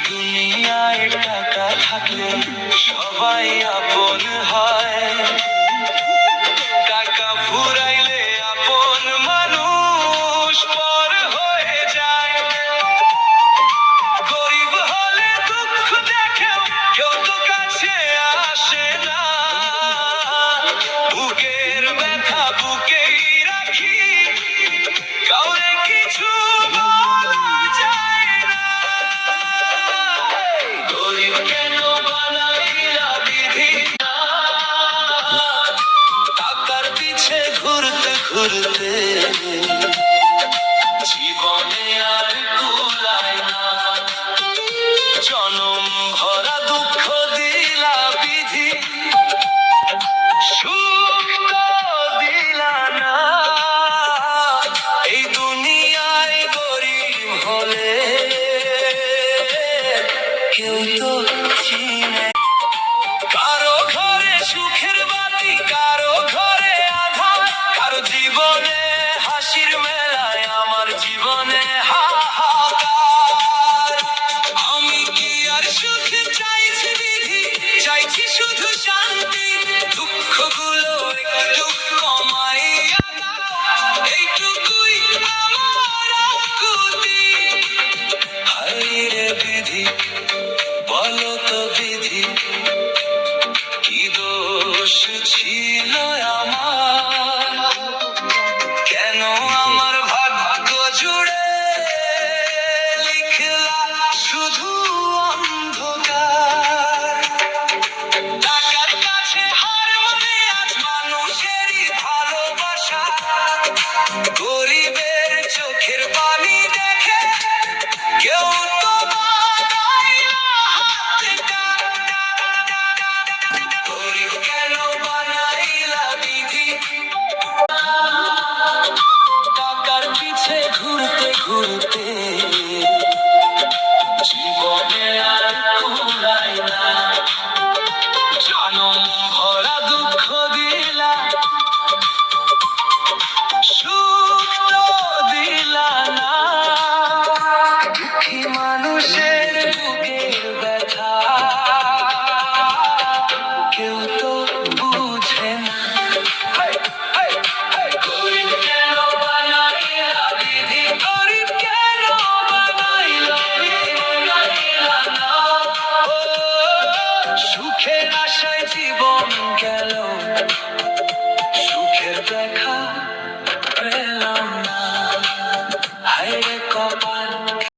দুনিয়ায় টাকা থাকলে সবাই আপন হয়, টাকা ফুরাইলে আপন মানুষ পর হয়ে যায়। গরিব হলে দুঃখ দেখেও কেউ তো কাছে আসে না, বুকের ব্যথা বুকেই রাখি, কাউরে কিছু বলা যায় না। গরিব কেন বানাইলা বিধি, টাকার পিছে ঘুরতে ঘুরতে জীবনে আর কুলায় না। জনম ভরা দুঃখ দিলা বিধি, সুখ তো দিলা না। এই দুনিয়ায় গরিব হলে কেউ তো চিনে